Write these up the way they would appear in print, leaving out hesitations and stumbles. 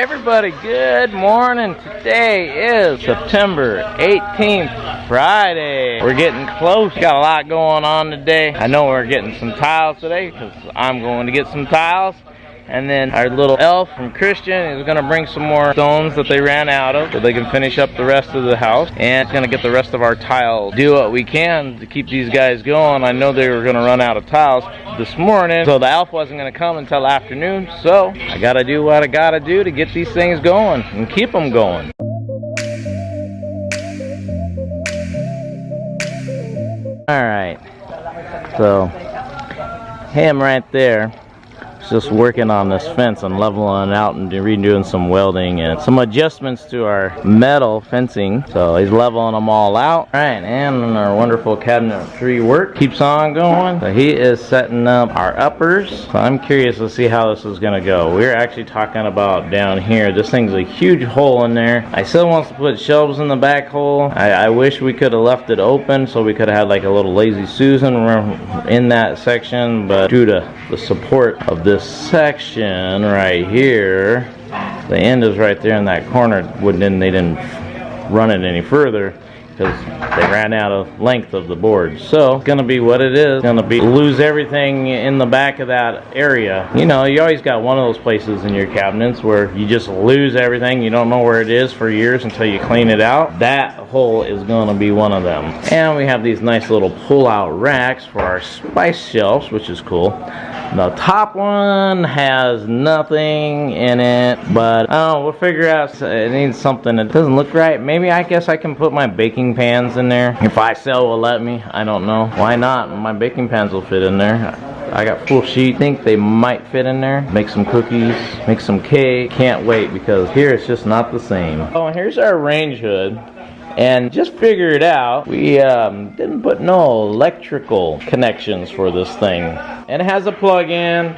everybody, good morning. Today is September 18th, Friday. We're getting close. Got a lot going on today. I know we're getting some tiles today because I'm going to get some tiles. And then our little elf from Christian is going to bring some more stones that they ran out of so they can finish up the rest of the house. And it's going to get the rest of our tiles. Do what we can to keep these guys going. I know they were going to run out of tiles this morning, so the elf wasn't going to come until afternoon. So I got to do what I got to do to get these things going and keep them going. Alright, so him right there. Just working on this fence and leveling it out and redoing some welding and some adjustments to our metal fencing. So he's leveling them all out. All right, and our wonderful cabinetry work keeps on going. So he is setting up our uppers. So I'm curious to see how this is going to go. We're actually talking about down here. This thing's a huge hole in there. I still want to put shelves in the back hole. I wish we could have left it open so we could have had like a little Lazy Susan in that section, but due to the support of this section right here, the end is right there in that corner. They didn't run it any further because they ran out of length of the board. So it's gonna be what it is. It's gonna be lose everything in the back of that area. You know, you always got one of those places in your cabinets where you just lose everything. You don't know where it is for years until you clean it out. That hole is gonna be one of them. And we have these nice little pull-out racks for our spice shelves, which is cool. The top one has nothing in it, but we'll figure out. It needs something that doesn't look right. Maybe I guess I can put my baking pans in there if ICEL will let me. I don't know. Why not? My baking pans will fit in there. I got full sheet. I think they might fit in there. Make some cookies, make some cake. Can't wait because here it's just not the same. Oh, and here's our range hood. And just figure it out, we didn't put no electrical connections for this thing. And it has a plug-in,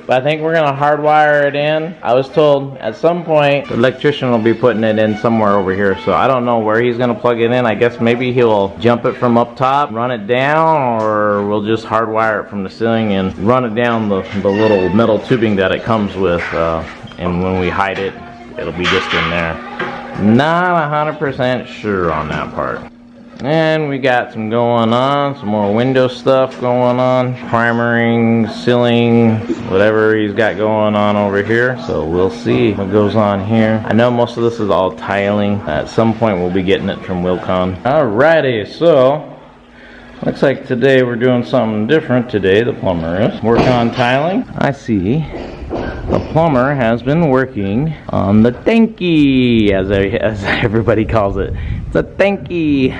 but I think we're gonna hardwire it in. I was told at some point the electrician will be putting it in somewhere over here, so I don't know where he's gonna plug it in. I guess maybe he'll jump it from up top, run it down, or we'll just hardwire it from the ceiling and run it down the little metal tubing that it comes with, and when we hide it, it'll be just in there. Not 100% sure on that part. And we got some going on, some more window stuff going on, primering, sealing, whatever he's got going on over here. So we'll see what goes on here. I know most of this is all tiling. At some point we'll be getting it from Wilcon. Alrighty, so looks like today we're doing something different today, the plumber is. Work on tiling. I see. The plumber has been working on the tanky, as everybody calls it. It's a tanky.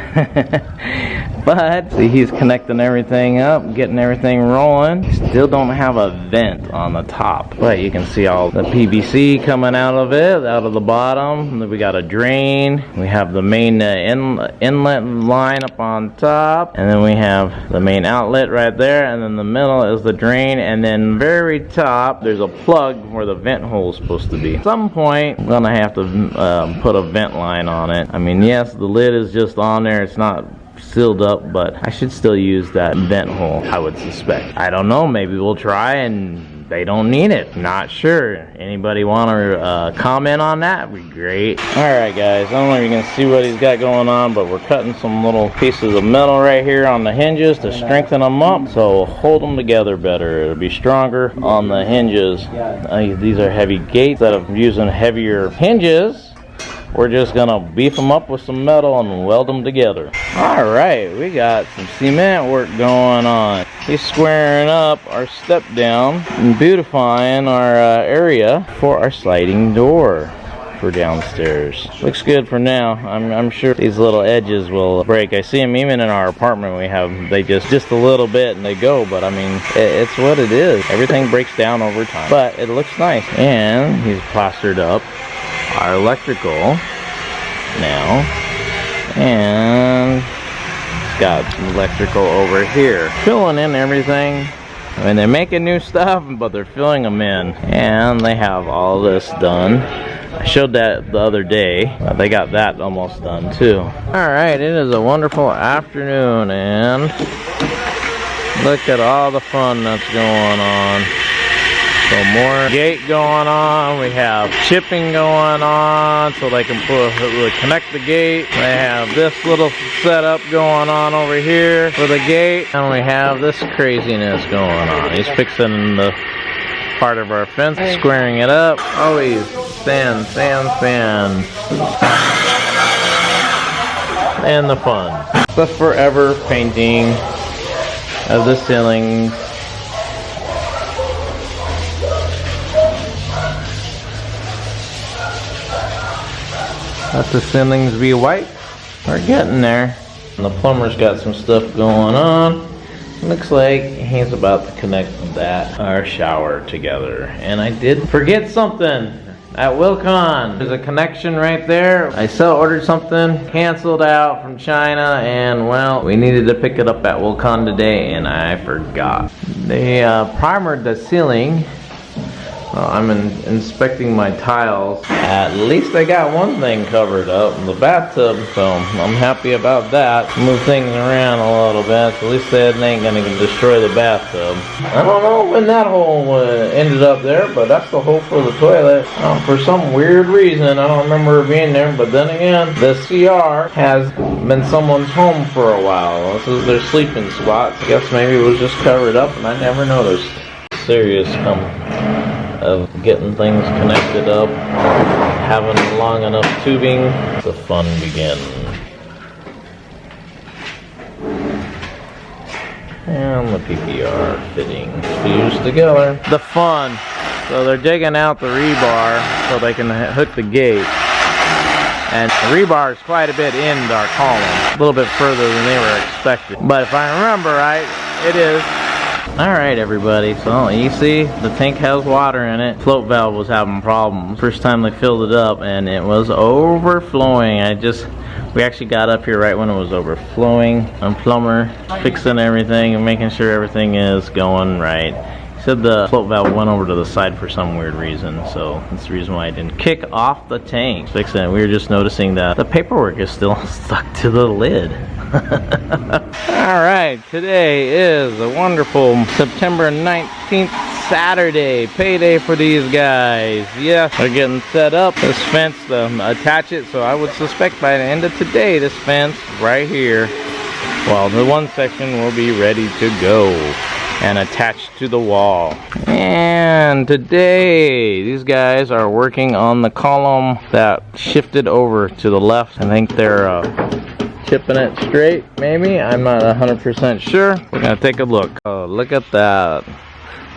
But see, he's connecting everything up, getting everything rolling. Still don't have a vent on the top, but you can see all the PVC coming out of it, out of the bottom. Then we got a drain. We have the main inlet line up on top, and then we have the main outlet right there, and then the middle is the drain, and then very top there's a plug where the vent hole is supposed to be. At some point I'm gonna have to put a vent line on it. I mean, yes, the lid is just on there, it's not sealed up, but I should still use that vent hole, I would suspect. I don't know, maybe we'll try and they don't need it. Not sure. Anybody want to comment on that? Would be great. Alright guys, I don't know if you can see what he's got going on, but we're cutting some little pieces of metal right here on the hinges to strengthen them up, so we'll hold them together better. It'll be stronger on the hinges. These are heavy gates. Instead of using heavier hinges, we're just gonna beef them up with some metal and weld them together. Alright, we got some cement work going on. He's squaring up our step down and beautifying our area for our sliding door for downstairs. Looks good for now. I'm sure these little edges will break. I see them even in our apartment we have. They just a little bit and they go, but I mean, it's what it is. Everything breaks down over time, but it looks nice. And he's plastered up our electrical now, and it's got some electrical over here, filling in everything. I mean, they're making new stuff, but they're filling them in, and they have all this done. I showed that the other day. They got that almost done too. Alright, it is a wonderful afternoon, and look at all the fun that's going on. So more gate going on. We have chipping going on so they can connect the gate. They have this little setup going on over here for the gate. And we have this craziness going on. He's fixing the part of our fence, squaring it up. Always sand. And the fun. The forever painting of the ceilings. Let the ceilings be white. We're getting there. And the plumber's got some stuff going on. Looks like he's about to connect our shower together. And I did forget something at Wilcon. There's a connection right there. I ordered something, canceled out from China, and well, we needed to pick it up at Wilcon today, and I forgot. They primered the ceiling. I'm inspecting my tiles. At least I got one thing covered up, the bathtub, so I'm happy about that. Move things around a little bit, so at least that ain't gonna destroy the bathtub. I don't know when that hole ended up there, but that's the hole for the toilet. For some weird reason, I don't remember it being there, but then again, the CR has been someone's home for a while. This is their sleeping spot. I guess maybe it was just covered up and I never noticed. Serious of getting things connected up, having long enough tubing, the fun begins. And the PPR fitting fused together. The fun. So they're digging out the rebar so they can hook the gate. And the rebar is quite a bit into our column, a little bit further than they were expected. But if I remember right, it is. Alright everybody, so you see the tank has water in it. Float valve was having problems. First time they filled it up and it was overflowing. We actually got up here right when it was overflowing. I'm plumber, fixing everything and making sure everything is going right. He said the float valve went over to the side for some weird reason, so that's the reason why I didn't kick off the tank. Fixing it, we were just noticing that the paperwork is still stuck to the lid. Alright, today is a wonderful September 19th Saturday, payday for these guys. Yes, they're getting set up, this fence to attach it, so I would suspect by the end of today this fence right here, well, the one section will be ready to go and attached to the wall. And today these guys are working on the column that shifted over to the left. I think they're chipping it straight, maybe. I'm not 100% sure. We're gonna take a look. Oh, look at that.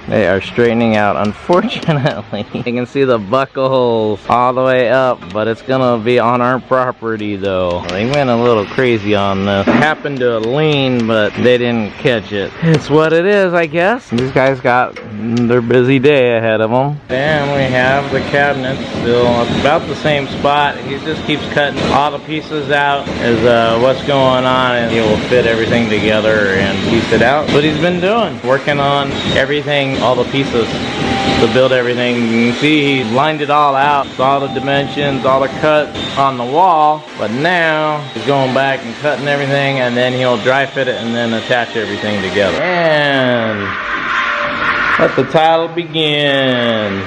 They are straightening out. Unfortunately, you can see the buckle holes all the way up, but it's gonna be on our property though. They went a little crazy on this. Happened to lean, but they didn't catch it. It's what it is, I guess. These guys got their busy day ahead of them. And we have the cabinet still about the same spot. He just keeps cutting all the pieces out is what's going on, and he will fit everything together and piece it out. That's what he's been doing, working on everything, all the pieces to build everything. You can see he lined it all out, all the dimensions, all the cuts on the wall, but now he's going back and cutting everything, and then he'll dry fit it and then attach everything together. And let the title begin.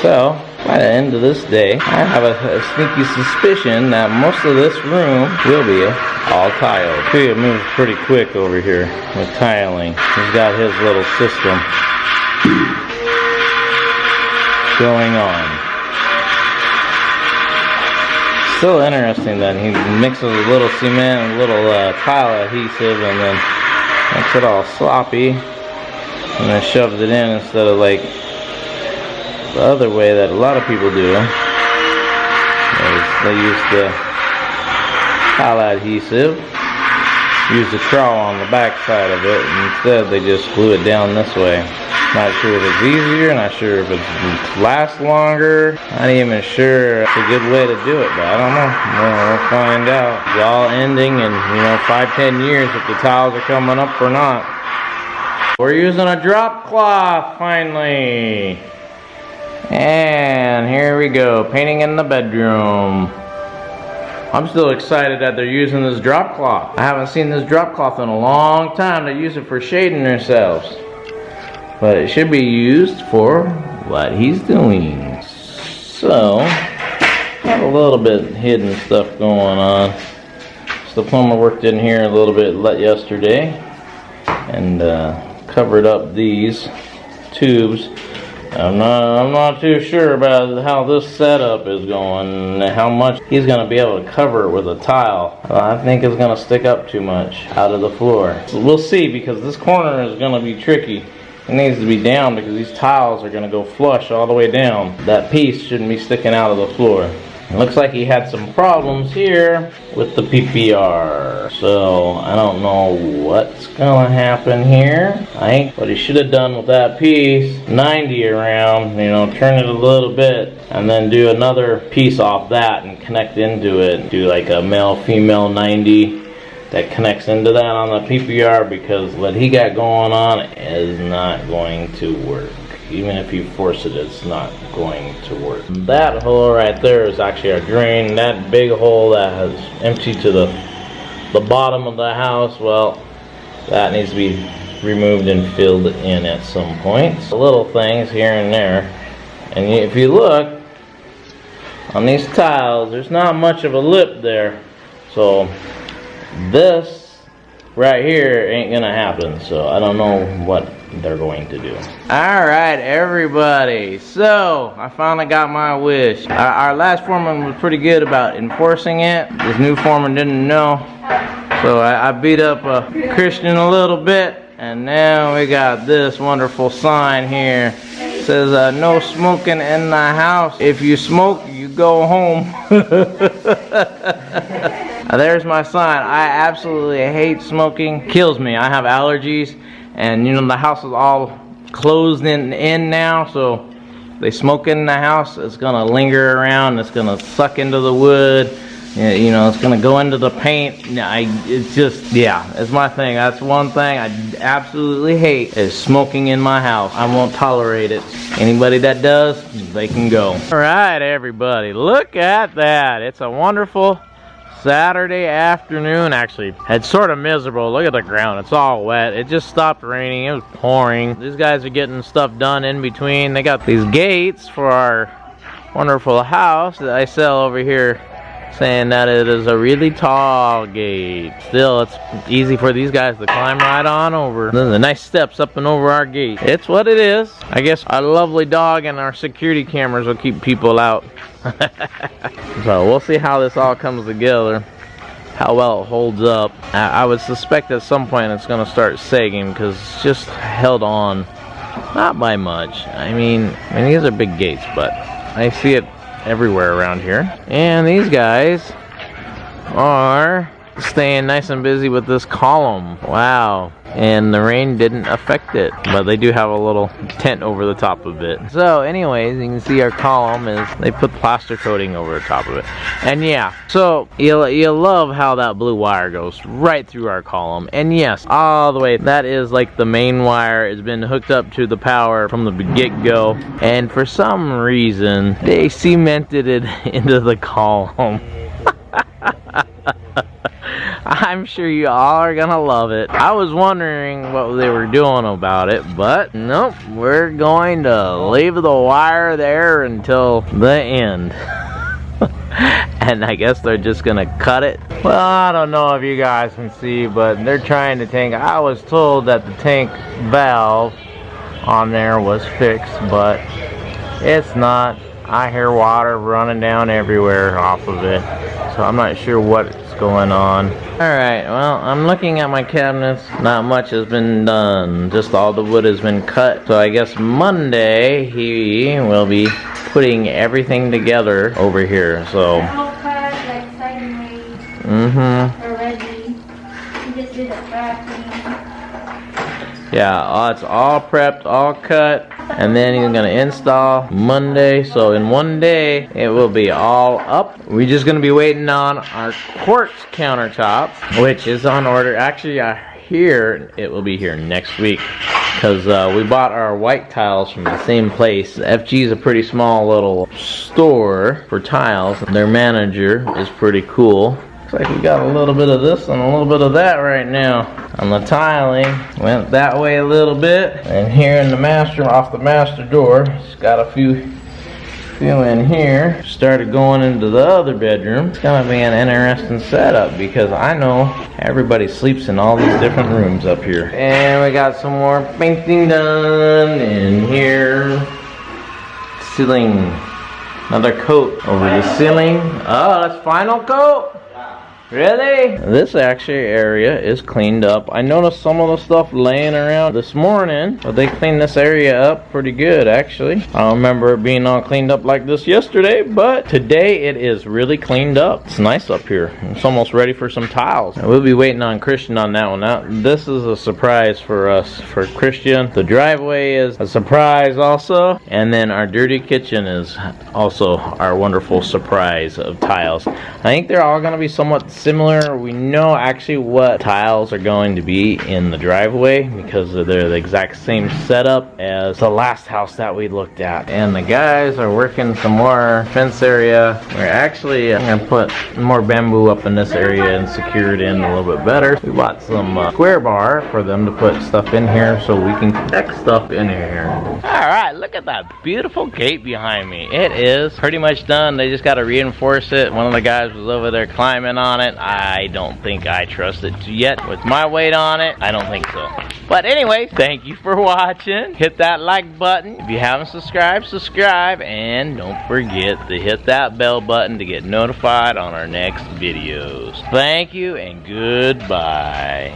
So by the end of this day, I have a sneaky suspicion that most of this room will be all tiled. See, it moves pretty quick over here with tiling. He's got his little system going on. Still interesting that he mixes a little cement and a little tile adhesive and then makes it all sloppy and then shoves it in instead of like the other way that a lot of people do. They use the tile adhesive, use the trowel on the back side of it, and instead they just glue it down this way. Not sure if it's easier, not sure if it lasts longer, not even sure it's a good way to do it, but I don't know. We'll find out. It's all ending in 5-10 years if the tiles are coming up or not. We're using a drop cloth finally. And here we go, painting in the bedroom. I'm still excited that they're using this drop cloth. I haven't seen this drop cloth in a long time. They use it for shading themselves. but it should be used for what he's doing. So, got a little bit hidden stuff going on. So the plumber worked in here a little bit yesterday and covered up these tubes. I'm not too sure about how this setup is going and how much he's going to be able to cover it with a tile. I think it's going to stick up too much out of the floor. So we'll see, because this corner is going to be tricky. It needs to be down because these tiles are going to go flush all the way down. That piece shouldn't be sticking out of the floor. It looks like he had some problems here with the PPR. So I don't know what's gonna happen here. I think what he should have done with that piece, 90 around, you know, turn it a little bit and then do another piece off that and connect into it. Do like a male-female 90 that connects into that on the PPR, because what he got going on is not going to work. Even if you force it, it's not going to work. That hole right there is actually our drain. That big hole that has emptied to the bottom of the house, well, that needs to be removed and filled in at some point. So little things here and there. And if you look on these tiles, there's not much of a lip there. So this right here ain't gonna happen. So I don't know what they're going to do. Alright everybody, so I finally got my wish. Our last foreman was pretty good about enforcing it. This new foreman didn't know, so I beat up Christian a little bit, and now we got this wonderful sign here. It says no smoking in the house. If you smoke, you go home. There's my sign. I absolutely hate smoking. Kills me. I have allergies. And you know, the house is all closed in now, so they smoke in the house, it's gonna linger around, it's gonna suck into the wood, you know, it's gonna go into the paint. It's just, yeah, it's my thing. That's one thing I absolutely hate, is smoking in my house. I won't tolerate it. Anybody that does, they can go. All right, everybody, look at that. It's a wonderful Saturday afternoon. Actually, it's sort of miserable. Look at the ground, it's all wet. It just stopped raining, it was pouring. These guys are getting stuff done in between. They got these gates for our wonderful house that I sell over here, saying that it is a really tall gate. Still, it's easy for these guys to climb right on over. There's the nice steps up and over our gate. It's what it is. I guess our lovely dog and our security cameras will keep people out. So we'll see how this all comes together, how well it holds up. I would suspect at some point it's going to start sagging, because it's just held on, not by much. I mean these are big gates, but I see it everywhere around here. And these guys are staying nice and busy with this column. Wow. And the rain didn't affect it, but they do have a little tent over the top of it. So anyways, you can see our column is, they put plaster coating over the top of it. And yeah, so you'll love how that blue wire goes right through our column. And yes, all the way, that is like the main wire. It's been hooked up to the power from the get-go, and for some reason they cemented it into the column. I'm sure you all are gonna love it. I was wondering what they were doing about it, but nope, we're going to leave the wire there until the end. And I guess they're just gonna cut it. Well, I don't know if you guys can see, but they're trying to tank. I was told that the tank valve on there was fixed, but it's not. I hear water running down everywhere off of it, so I'm not sure what's going on. Alright, well, I'm looking at my cabinets. Not much has been done, just all the wood has been cut. So I guess Monday he will be putting everything together over here. So all cut, like sideways. Already. You just did the wrapping. Yeah, it's all prepped, all cut, and then he's gonna install Monday. So in one day, it will be all up. We're just gonna be waiting on our quartz countertop, which is on order. Actually, it will be here next week, because we bought our white tiles from the same place. FG is a pretty small little store for tiles. Their manager is pretty cool. Looks like we got a little bit of this and a little bit of that right now. on the tiling. Went that way a little bit. And here in the master, off the master door, it's got a few in here. Started going into the other bedroom. It's gonna be an interesting setup because I know everybody sleeps in all these different rooms up here. And we got some more painting done in here. Ceiling. Another coat over the ceiling. Oh, that's final coat. Really? This actually area is cleaned up. I noticed some of the stuff laying around this morning, but they cleaned this area up pretty good actually. I don't remember it being all cleaned up like this yesterday, but today it is really cleaned up. It's nice up here. It's almost ready for some tiles. We'll be waiting on Christian on that one. Now, this is a surprise for us, for Christian. The driveway is a surprise also, and then our dirty kitchen is also our wonderful surprise of tiles. I think they're all going to be somewhat similar. We know actually what tiles are going to be in the driveway because they're the exact same setup as the last house that we looked at. And the guys are working some more fence area. We're actually going to put more bamboo up in this area and secure it in a little bit better. We bought some square bar for them to put stuff in here so we can connect stuff in here. Alright, look at that beautiful gate behind me. It is pretty much done. They just got to reinforce it. One of the guys was over there climbing on it. I don't think I trust it yet. With my weight on it, I don't think so. But anyway, thank you for watching. Hit that like button. If you haven't subscribed, subscribe. And don't forget to hit that bell button to get notified on our next videos. Thank you and goodbye.